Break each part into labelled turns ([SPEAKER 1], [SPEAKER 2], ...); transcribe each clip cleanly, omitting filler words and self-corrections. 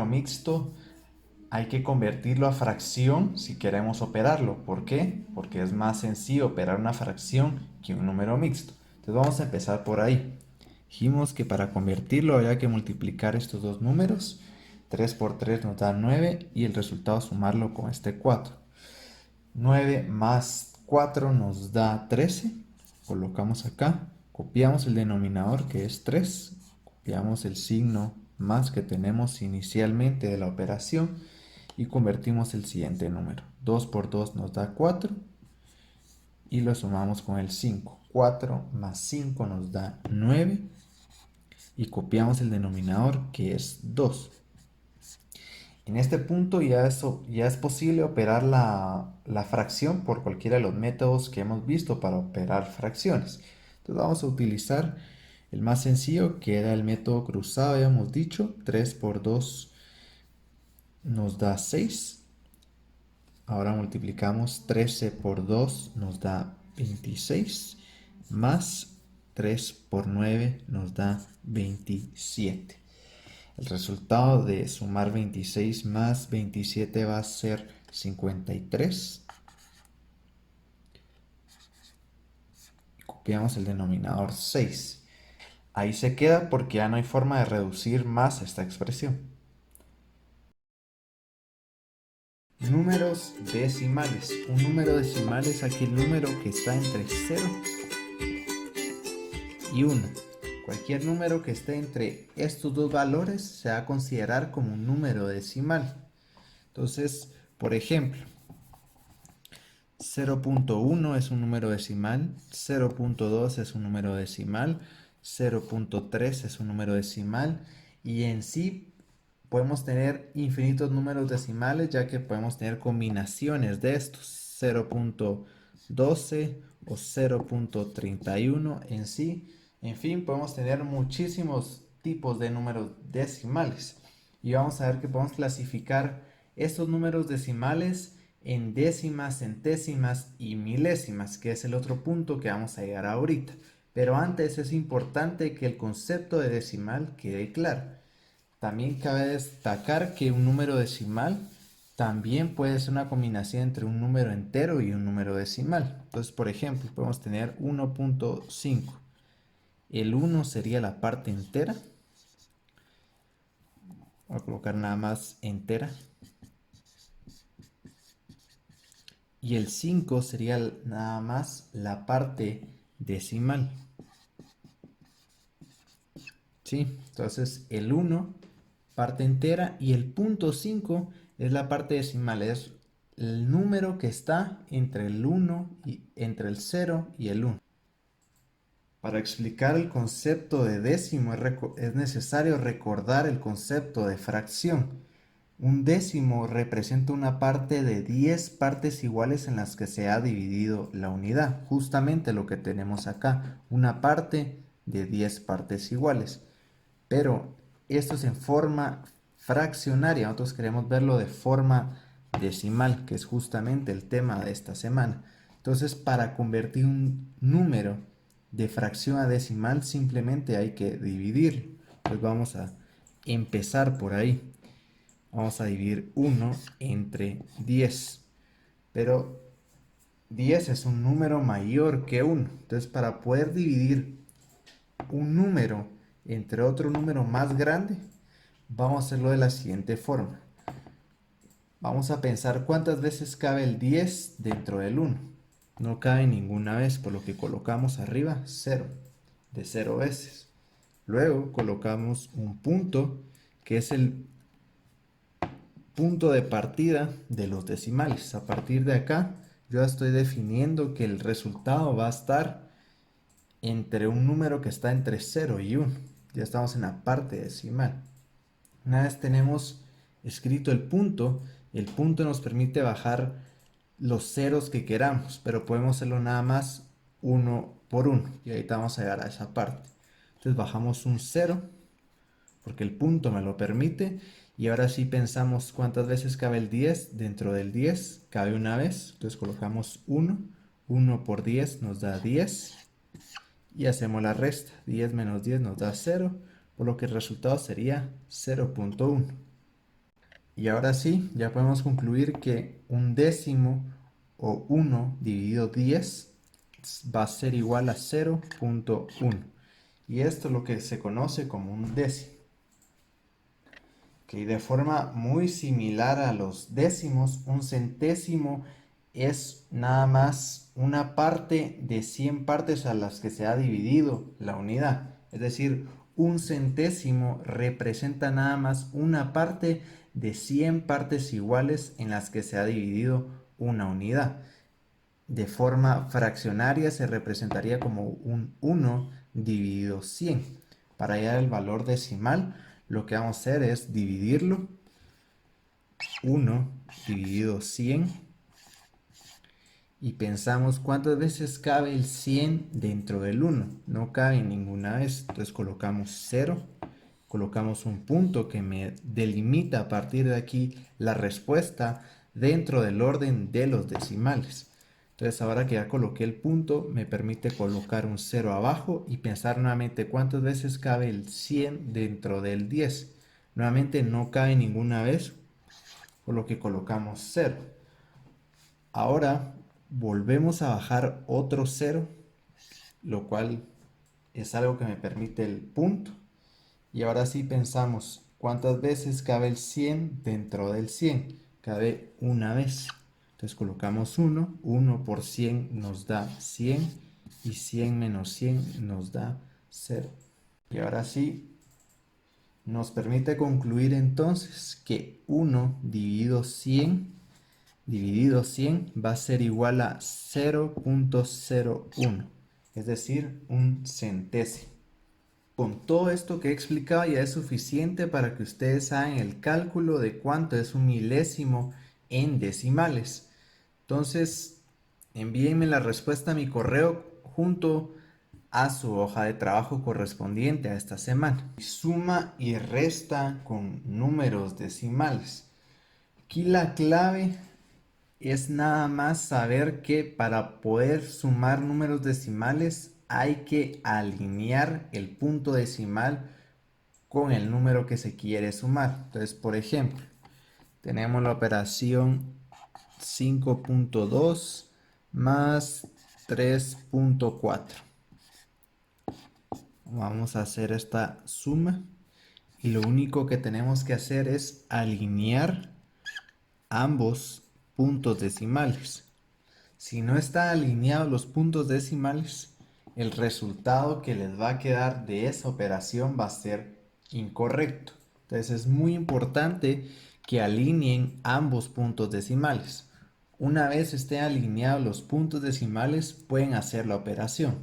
[SPEAKER 1] número mixto hay que convertirlo a fracción si queremos operarlo. ¿Por qué? Porque es más sencillo operar una fracción que un número mixto. Entonces vamos a empezar por ahí. Dijimos que para convertirlo había que multiplicar estos dos números. 3 por 3 nos da 9 y el resultado sumarlo con este 4. 9 más 4 nos da 13. Colocamos acá. Copiamos el denominador que es 3. Copiamos el signo más que tenemos inicialmente de la operación y convertimos el siguiente número. 2 por 2 nos da 4 y lo sumamos con el 5. 4 más 5 nos da 9 y copiamos el denominador que es 2. En este punto ya es posible operar la fracción por cualquiera de los métodos que hemos visto para operar fracciones. Entonces vamos a utilizar el más sencillo, que era el método cruzado, ya hemos dicho. 3 por 2 nos da 6. Ahora multiplicamos 13 por 2 nos da 26, más 3 por 9 nos da 27. El resultado de sumar 26 más 27 va a ser 53. Copiamos el denominador 6. Ahí se queda porque ya no hay forma de reducir más esta expresión. Números decimales. Un número decimal es aquel número que está entre 0 y 1. Cualquier número que esté entre estos dos valores se va a considerar como un número decimal. Entonces, por ejemplo, 0.1 es un número decimal, 0.2 es un número decimal, 0.3 es un número decimal y en sí podemos tener infinitos números decimales ya que podemos tener combinaciones de estos, 0.12 o 0.31 en sí. En fin, podemos tener muchísimos tipos de números decimales y vamos a ver que podemos clasificar estos números decimales en décimas, centésimas y milésimas, que es el otro punto que vamos a llegar ahorita. Pero antes es importante que el concepto de decimal quede claro. También cabe destacar que un número decimal también puede ser una combinación entre un número entero y un número decimal. Entonces, por ejemplo, podemos tener 1.5. El 1 sería la parte entera. Voy a colocar nada más entera. Y el 5 sería nada más la parte decimal. ¿Sí? Entonces el 1, parte entera, y el punto 5 es la parte decimal. Es el número que está entre el 1 y entre el 0 y el 1. Para explicar el concepto de décimo es necesario recordar el concepto de fracción. Un décimo representa una parte de 10 partes iguales en las que se ha dividido la unidad. Justamente lo que tenemos acá, una parte de 10 partes iguales. Pero esto es en forma fraccionaria. Nosotros queremos verlo de forma decimal, que es justamente el tema de esta semana. Entonces, para convertir un número de fracción a decimal, simplemente hay que dividir. Pues vamos a empezar por ahí. Vamos a dividir 1 entre 10. Pero 10 es un número mayor que 1. Entonces, para poder dividir un número entre otro número más grande, vamos a hacerlo de la siguiente forma. Vamos a pensar cuántas veces cabe el 10 dentro del 1. No cabe ninguna vez, por lo que colocamos arriba 0, de 0 veces. Luego colocamos un punto, que es el punto de partida de los decimales. A partir de acá, yo estoy definiendo que el resultado va a estar entre un número que está entre 0 y 1. Ya estamos en la parte decimal. Una vez tenemos escrito el punto nos permite bajar los ceros que queramos, pero podemos hacerlo nada más uno por uno. Y ahorita vamos a llegar a esa parte. Entonces bajamos un 0, porque el punto me lo permite. Y ahora sí pensamos cuántas veces cabe el 10. Dentro del 10 cabe una vez. Entonces colocamos 1. 1 por 10 nos da 10. Y hacemos la resta. 10 menos 10 nos da 0. Por lo que el resultado sería 0.1. Y ahora sí, ya podemos concluir que un décimo o 1 dividido 10 va a ser igual a 0.1. Y esto es lo que se conoce como un décimo. Que de forma muy similar a los décimos, un centésimo es nada más una parte de 100 partes a las que se ha dividido la unidad. Es decir, un centésimo representa nada más una parte de 100 partes iguales en las que se ha dividido una unidad. De forma fraccionaria se representaría como un 1 dividido 100. Para hallar el valor decimal, lo que vamos a hacer es dividirlo. 1 dividido 100. Y pensamos cuántas veces cabe el 100 dentro del 1. No cabe ninguna vez. Entonces colocamos 0. Colocamos un punto que me delimita a partir de aquí la respuesta dentro del orden de los decimales. Entonces ahora que ya coloqué el punto, me permite colocar un 0 abajo y pensar nuevamente cuántas veces cabe el 100 dentro del 10. Nuevamente no cabe ninguna vez, por lo que colocamos 0. Ahora volvemos a bajar otro 0, lo cual es algo que me permite el punto. Y ahora sí pensamos, ¿cuántas veces cabe el 100 dentro del 100? Cabe una vez. Entonces colocamos 1, 1 por 100 nos da 100 y 100 menos 100 nos da 0. Y ahora sí, nos permite concluir entonces que 1 dividido 100 va a ser igual a 0.01, es decir, un centésimo. Con todo esto que he explicado ya es suficiente para que ustedes hagan el cálculo de cuánto es un milésimo en decimales. Entonces, envíenme la respuesta a mi correo junto a su hoja de trabajo correspondiente a esta semana. Suma y resta con números decimales. Aquí la clave es nada más saber que para poder sumar números decimales hay que alinear el punto decimal con el número que se quiere sumar. Entonces, por ejemplo, tenemos la operación 5.2 más 3.4. Vamos a hacer esta suma y lo único que tenemos que hacer es alinear ambos puntos decimales. Si no están alineados los puntos decimales, el resultado que les va a quedar de esa operación va a ser incorrecto. Entonces es muy importante que alineen ambos puntos decimales. Una vez estén alineados los puntos decimales, pueden hacer la operación.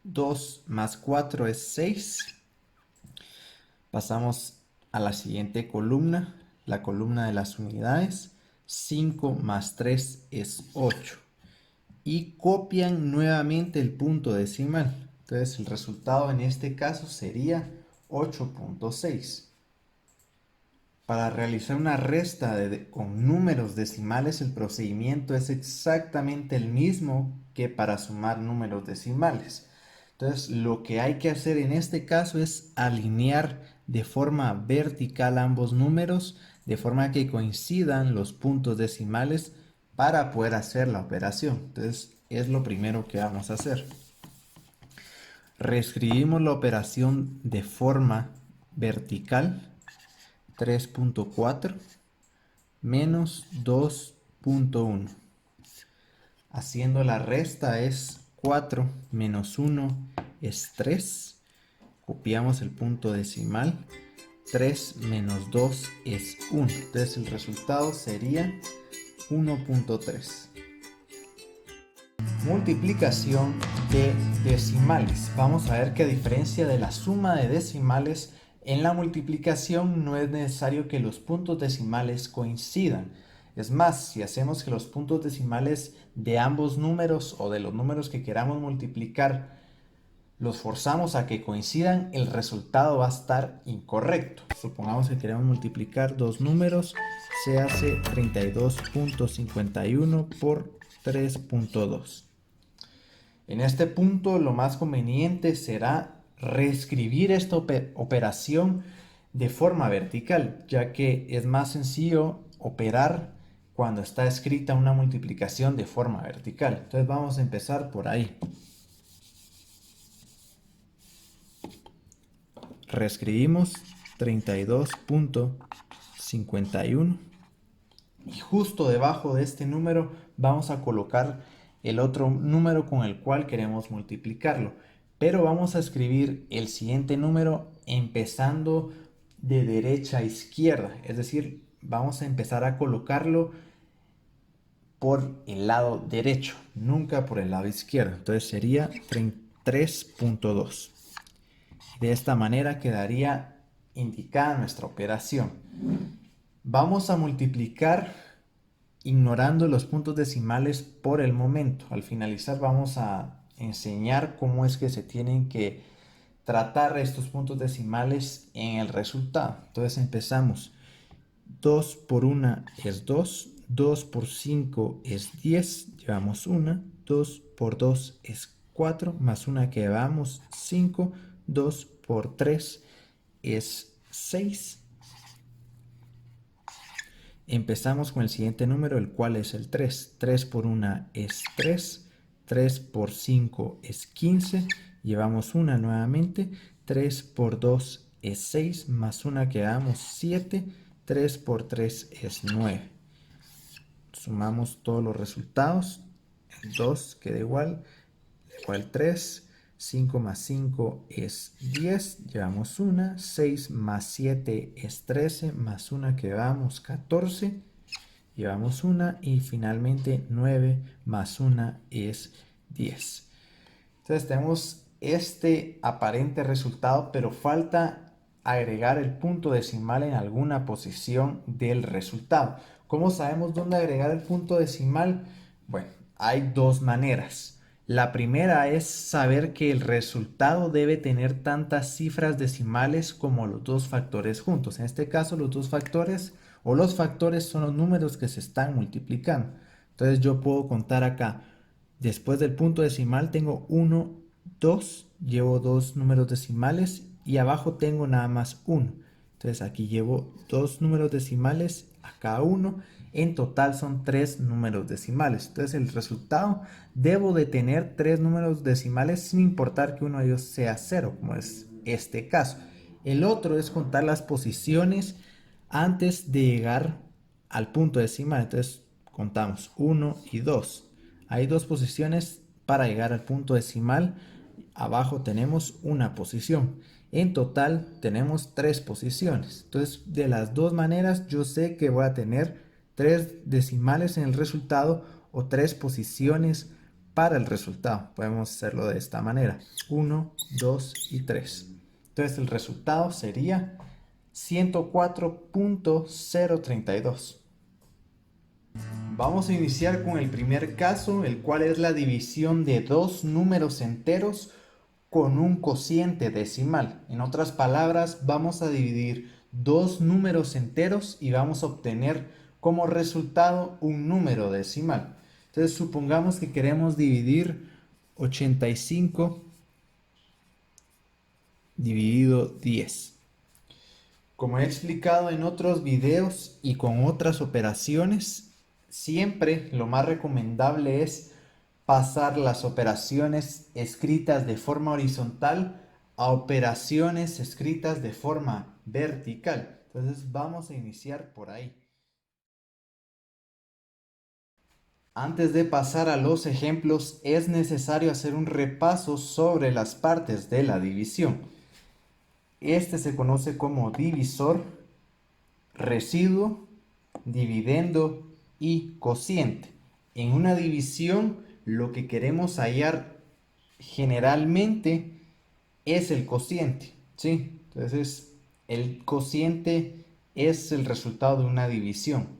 [SPEAKER 1] 2 más 4 es 6. Pasamos a la siguiente columna, la columna de las unidades. 5 más 3 es 8. Y copian nuevamente el punto decimal. Entonces el resultado en este caso sería 8.6. Para realizar una resta con números decimales, el procedimiento es exactamente el mismo que para sumar números decimales. Entonces lo que hay que hacer en este caso es alinear de forma vertical ambos números de forma que coincidan los puntos decimales para poder hacer la operación. Entonces es lo primero que vamos a hacer. Reescribimos la operación de forma vertical. 3.4 menos 2.1. Haciendo la resta es 4 menos 1 es 3. Copiamos el punto decimal. 3 menos 2 es 1. Entonces el resultado sería 1.3. Multiplicación de decimales. Vamos a ver que a diferencia de la suma de decimales, en la multiplicación no es necesario que los puntos decimales coincidan. Es más, si hacemos que los puntos decimales de ambos números o de los números que queramos multiplicar los forzamos a que coincidan, el resultado va a estar incorrecto. Supongamos que queremos multiplicar dos números, se hace 32.51 por 3.2. En este punto lo más conveniente será reescribir esta operación de forma vertical, ya que es más sencillo operar cuando está escrita una multiplicación de forma vertical. Entonces vamos a empezar por ahí. Reescribimos 32.51 y justo debajo de este número vamos a colocar el otro número con el cual queremos multiplicarlo. Pero vamos a escribir el siguiente número empezando de derecha a izquierda. Es decir, vamos a empezar a colocarlo por el lado derecho, nunca por el lado izquierdo. Entonces sería 3.2. De esta manera quedaría indicada nuestra operación. Vamos a multiplicar ignorando los puntos decimales por el momento. Al finalizar vamos a enseñar cómo es que se tienen que tratar estos puntos decimales en el resultado. Entonces empezamos. 2 por 1 es 2, 2 por 5 es 10, llevamos 1, 2 por 2 es 4, más 1 que llevamos 5, 2 por 3 es 6. Empezamos con el siguiente número, el cual es el 3. 3 por 1 es 3, 3 por 5 es 15, llevamos 1 nuevamente, 3 por 2 es 6, más 1 que damos 7, 3 por 3 es 9. Sumamos todos los resultados, el 2 queda igual 3, 5 más 5 es 10, llevamos 1, 6 más 7 es 13, más 1 que llevamos 14, llevamos 1 y finalmente 9 más 1 es 10. Entonces tenemos este aparente resultado, pero falta agregar el punto decimal en alguna posición del resultado. ¿Cómo sabemos dónde agregar el punto decimal? Bueno, hay dos maneras. La primera es saber que el resultado debe tener tantas cifras decimales como los dos factores juntos. En este caso, los dos factores o los factores son los números que se están multiplicando. Entonces yo puedo contar acá. Después del punto decimal tengo 1, 2, llevo dos números decimales y abajo tengo nada más 1. Entonces aquí llevo dos números decimales, acá 1. En total son 3 números decimales. Entonces el resultado debo de tener 3 números decimales sin importar que uno de ellos sea 0, como es este caso. El otro es contar las posiciones antes de llegar al punto decimal. Entonces contamos 1 y 2. Hay dos posiciones para llegar al punto decimal. Abajo tenemos una posición. En total tenemos 3 posiciones. Entonces, de las dos maneras, yo sé que voy a tener 3 decimales en el resultado o 3 posiciones para el resultado. Podemos hacerlo de esta manera. 1, 2 y 3. Entonces, el resultado sería 104.032. Vamos a iniciar con el primer caso, el cual es la división de dos números enteros con un cociente decimal. En otras palabras, vamos a dividir dos números enteros y vamos a obtener como resultado un número decimal. Entonces, supongamos que queremos dividir 85 dividido 10. Como he explicado en otros videos y con otras operaciones, siempre lo más recomendable es pasar las operaciones escritas de forma horizontal a operaciones escritas de forma vertical. Entonces vamos a iniciar por ahí. Antes de pasar a los ejemplos, es necesario hacer un repaso sobre las partes de la división. Este se conoce como divisor, residuo, dividendo y cociente. En una división, lo que queremos hallar generalmente es el cociente, ¿sí? Entonces, el cociente es el resultado de una división.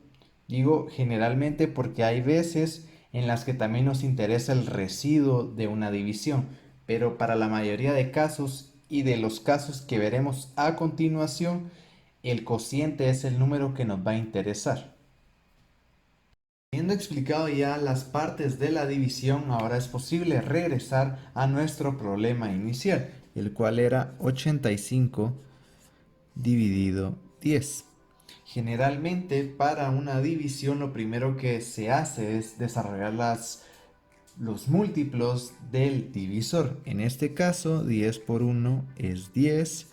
[SPEAKER 1] Digo generalmente porque hay veces en las que también nos interesa el residuo de una división, pero para la mayoría de casos y de los casos que veremos a continuación, el cociente es el número que nos va a interesar. Habiendo explicado ya las partes de la división, ahora es posible regresar a nuestro problema inicial, el cual era 85 dividido 10. Generalmente para una división lo primero que se hace es desarrollar los múltiplos del divisor. En este caso 10 por 1 es 10,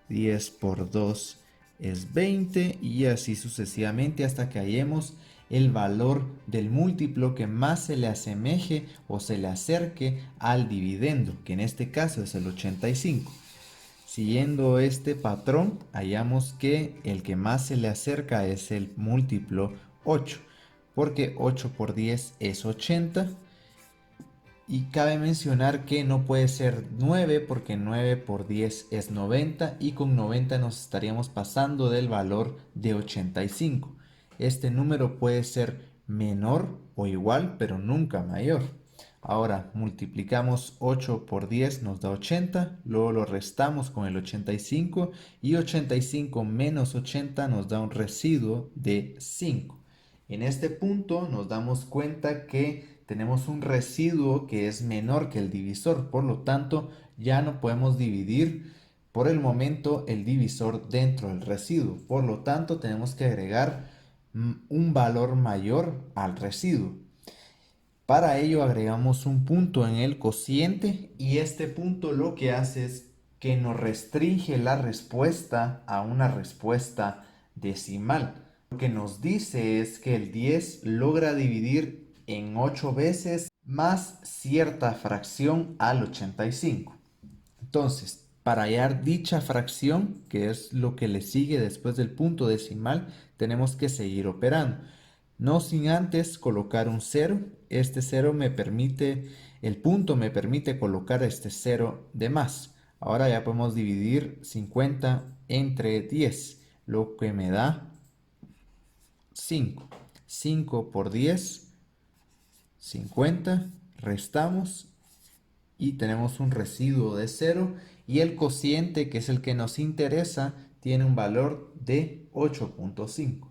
[SPEAKER 1] 10 por 2 es 20 y así sucesivamente hasta que hallemos el valor del múltiplo que más se le asemeje o se le acerque al dividendo, que en este caso es el 85. Siguiendo este patrón, hallamos que el que más se le acerca es el múltiplo 8, porque 8 por 10 es 80. Y cabe mencionar que no puede ser 9 porque 9 por 10 es 90 y con 90 nos estaríamos pasando del valor de 85. Este número puede ser menor o igual, pero nunca mayor. Ahora multiplicamos 8 por 10 nos da 80, luego lo restamos con el 85 y 85 menos 80 nos da un residuo de 5. En este punto nos damos cuenta que tenemos un residuo que es menor que el divisor, por lo tanto ya no podemos dividir por el momento el divisor dentro del residuo, por lo tanto tenemos que agregar un valor mayor al residuo. Para ello agregamos un punto en el cociente y este punto lo que hace es que nos restringe la respuesta a una respuesta decimal. Lo que nos dice es que el 10 logra dividir en 8 veces más cierta fracción al 85. Entonces, para hallar dicha fracción, que es lo que le sigue después del punto decimal, tenemos que seguir operando. No sin antes colocar un 0. Este 0 me permite, el punto me permite colocar este 0 de más. Ahora ya podemos dividir 50 entre 10, lo que me da 5. 5 por 10, 50. Restamos y tenemos un residuo de 0 y el cociente, que es el que nos interesa, tiene un valor de 8.5.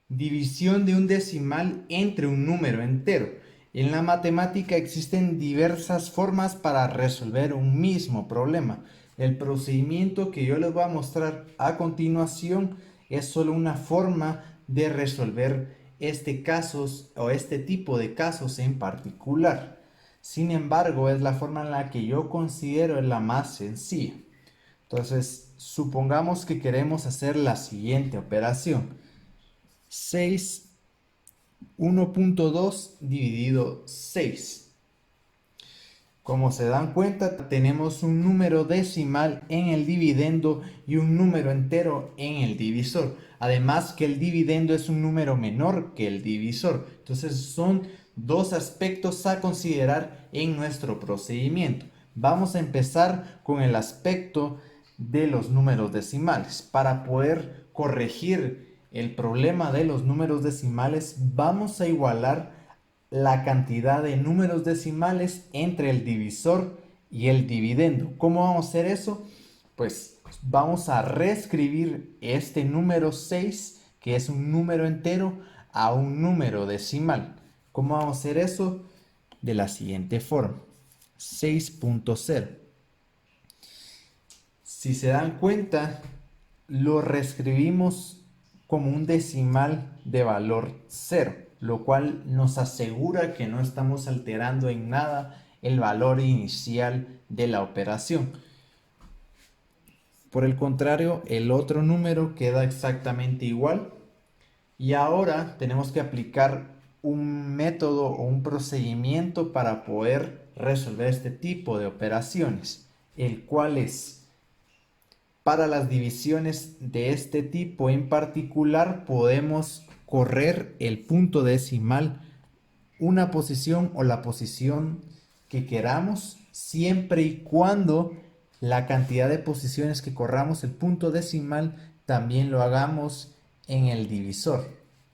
[SPEAKER 1] División de un decimal entre un número entero. En la matemática existen diversas formas para resolver un mismo problema. El procedimiento que yo les voy a mostrar a continuación es solo una forma de resolver este tipo de casos en particular. Sin embargo, es la forma en la que yo considero la más sencilla. Entonces, supongamos que queremos hacer la siguiente operación. 1.2 dividido 6. Como se dan cuenta, tenemos un número decimal en el dividendo y un número entero en el divisor. Además que el dividendo es un número menor que el divisor. Entonces son dos aspectos a considerar en nuestro procedimiento. Vamos a empezar con el aspecto de los números decimales. Para poder corregir el problema de los números decimales, vamos a igualar la cantidad de números decimales entre el divisor y el dividendo. ¿Cómo vamos a hacer eso? Pues vamos a reescribir este número 6, que es un número entero, a un número decimal. ¿Cómo vamos a hacer eso? De la siguiente forma. 6.0. Si se dan cuenta, lo reescribimos como un decimal de valor 0, lo cual nos asegura que no estamos alterando en nada el valor inicial de la operación. Por el contrario, el otro número queda exactamente igual. Y ahora tenemos que aplicar un método o un procedimiento para poder resolver este tipo de operaciones, el cual es: para las divisiones de este tipo en particular podemos correr el punto decimal una posición o la posición que queramos, siempre y cuando la cantidad de posiciones que corramos el punto decimal también lo hagamos en el divisor.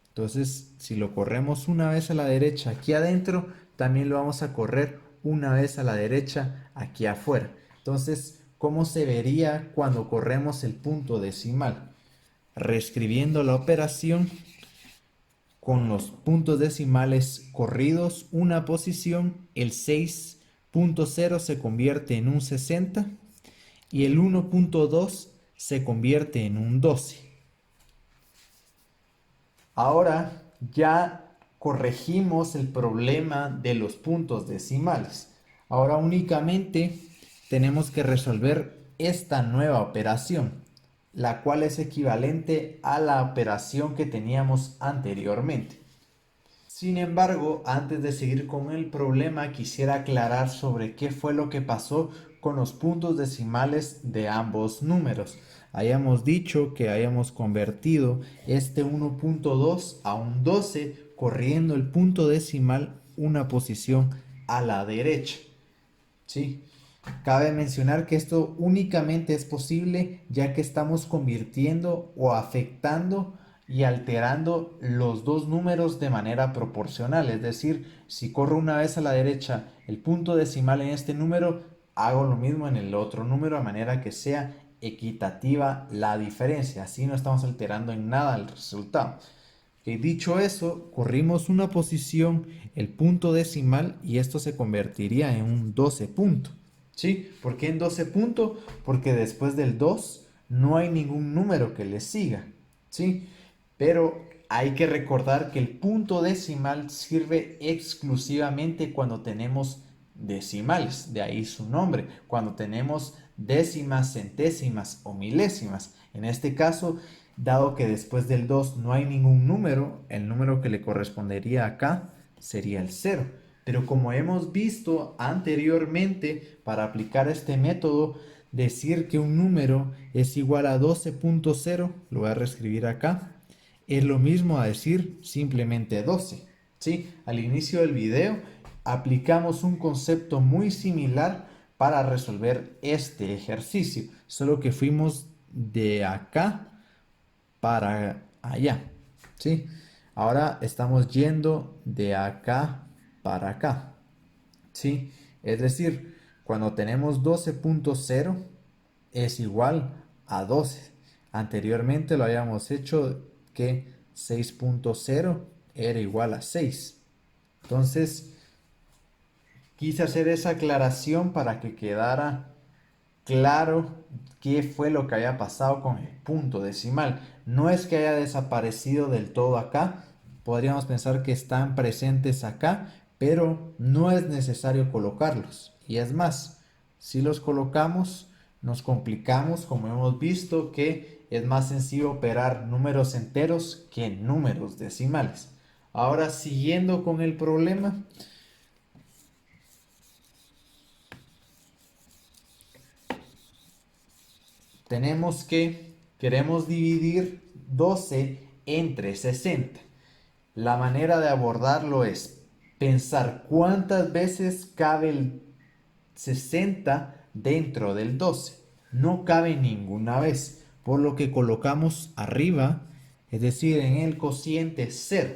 [SPEAKER 1] Entonces, si lo corremos una vez a la derecha aquí adentro, también lo vamos a correr una vez a la derecha aquí afuera. Entonces, ¿cómo se vería cuando corremos el punto decimal? Reescribiendo la operación con los puntos decimales corridos una posición, el 6.0 se convierte en un 60 y el 1.2 se convierte en un 12. Ahora ya corregimos el problema de los puntos decimales. Ahora únicamente tenemos que resolver esta nueva operación, la cual es equivalente a la operación que teníamos anteriormente. Sin embargo, antes de seguir con el problema, quisiera aclarar sobre qué fue lo que pasó con los puntos decimales de ambos números. Hayamos dicho que hayamos convertido este 1.2 a un 12, corriendo el punto decimal una posición a la derecha. ¿Sí? Cabe mencionar que esto únicamente es posible ya que estamos convirtiendo o afectando y alterando los dos números de manera proporcional. Es decir, si corro una vez a la derecha el punto decimal en este número, hago lo mismo en el otro número de manera que sea equitativa la diferencia. Así no estamos alterando en nada el resultado. Dicho eso, corrimos una posición, el punto decimal, y esto se convertiría en un 12 punto. ¿Sí? ¿Por qué en 12 punto? Porque después del 2 no hay ningún número que le siga. ¿Sí? Pero hay que recordar que el punto decimal sirve exclusivamente cuando tenemos decimales, de ahí su nombre, cuando tenemos décimas, centésimas o milésimas. En este caso, dado que después del 2 no hay ningún número, el número que le correspondería acá sería el 0. Pero como hemos visto anteriormente, para aplicar este método, decir que un número es igual a 12.0, lo voy a reescribir acá, es lo mismo a decir simplemente 12. ¿Sí? Al inicio del video aplicamos un concepto muy similar para resolver este ejercicio, solo que fuimos de acá para allá. ¿Sí? Ahora estamos yendo de acá para acá. ¿Sí? Es decir, cuando tenemos 12.0 es igual a 12. Anteriormente lo habíamos hecho que 6.0 era igual a 6. Entonces, quise hacer esa aclaración para que quedara claro qué fue lo que había pasado con el punto decimal. No es que haya desaparecido del todo acá, podríamos pensar que están presentes acá, pero no es necesario colocarlos. Y es más, si los colocamos, nos complicamos, como hemos visto, que es más sencillo operar números enteros que números decimales. Ahora, siguiendo con el problema, tenemos que queremos dividir 12 entre 60. La manera de abordarlo es pensar cuántas veces cabe el 60 dentro del 12. No cabe ninguna vez, por lo que colocamos arriba, es decir, en el cociente 0.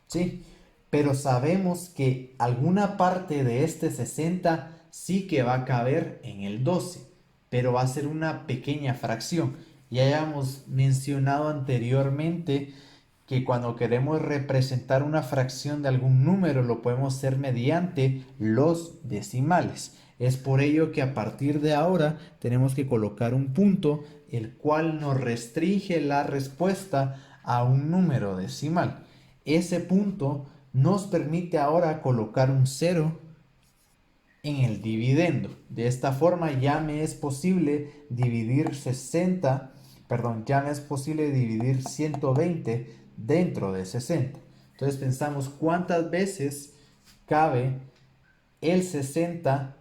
[SPEAKER 1] ¿Sí? Pero sabemos que alguna parte de este 60 sí que va a caber en el 12, pero va a ser una pequeña fracción. Ya hayamos mencionado anteriormente que cuando queremos representar una fracción de algún número lo podemos hacer mediante los decimales. Es por ello que a partir de ahora tenemos que colocar un punto el cual nos restringe la respuesta a un número decimal. Ese punto nos permite ahora colocar un 0 en el dividendo. De esta forma ya me es posible dividir 120 dentro de 60. Entonces pensamos cuántas veces cabe el 60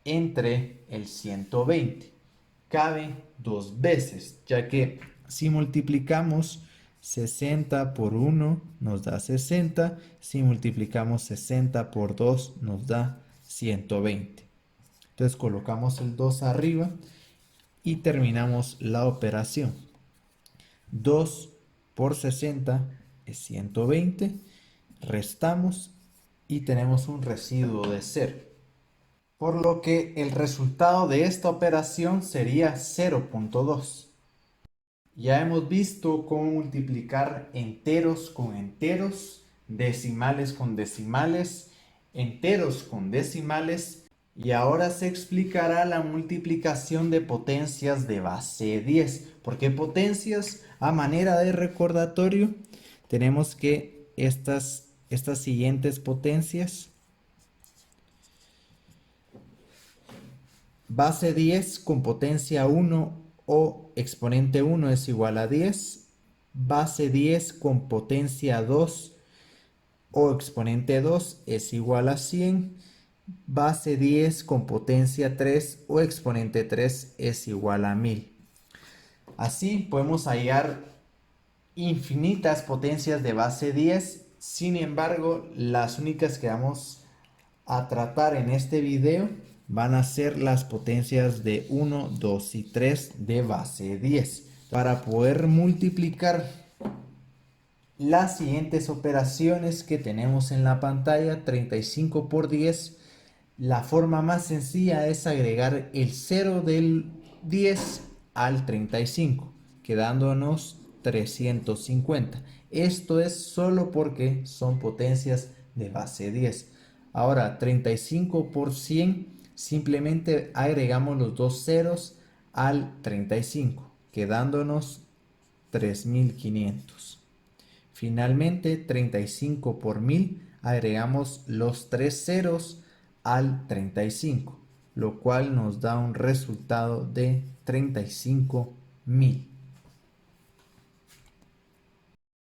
[SPEAKER 1] entre el 120. Cabe dos veces, ya que si multiplicamos 60 por 1 nos da 60, si multiplicamos 60 por 2 nos da 120. Entonces colocamos el 2 arriba y terminamos la operación. 2 por 60 es 120, restamos y tenemos un residuo de 0. Por lo que el resultado de esta operación sería 0.2. Ya hemos visto cómo multiplicar enteros con enteros, decimales con decimales, enteros con decimales Y ahora se explicará la multiplicación de potencias de base 10. ¿Por qué potencias? A manera de recordatorio, tenemos que estas siguientes potencias, base 10 con potencia 1 o exponente 1 es igual a 10, base 10 con potencia 2 o exponente 2 es igual a 100, base 10 con potencia 3 o exponente 3 es igual a 1000. Así podemos hallar infinitas potencias de base 10. Sin embargo, las únicas que vamos a tratar en este video van a ser las potencias de 1, 2 y 3 de base 10. Para poder multiplicar las siguientes operaciones que tenemos en la pantalla, 35 por 10, la forma más sencilla es agregar el 0 del 10 al 35, quedándonos 350. Esto es solo porque son potencias de base 10. Ahora, 35 por 100, simplemente agregamos los dos ceros al 35, quedándonos 3500. Finalmente, 35 por 1000, agregamos los tres ceros al 35, lo cual nos da un resultado de 35.000.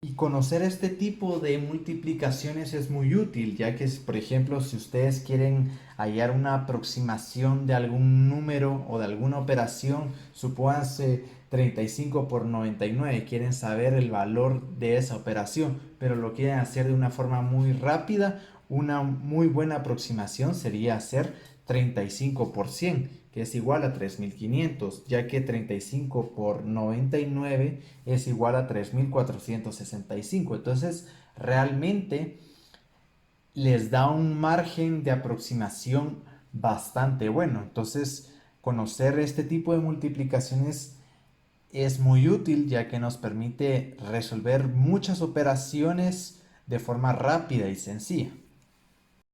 [SPEAKER 1] Y conocer este tipo de multiplicaciones es muy útil, ya que, por ejemplo, si ustedes quieren hallar una aproximación de algún número o de alguna operación, supónganse 35 por 99, quieren saber el valor de esa operación, pero lo quieren hacer de una forma muy rápida, una muy buena aproximación sería hacer 35 por 100, que es igual a 3500, ya que 35 por 99 es igual a 3465. Entonces, realmente les da un margen de aproximación bastante bueno. Entonces, conocer este tipo de multiplicaciones es muy útil, ya que nos permite resolver muchas operaciones de forma rápida y sencilla.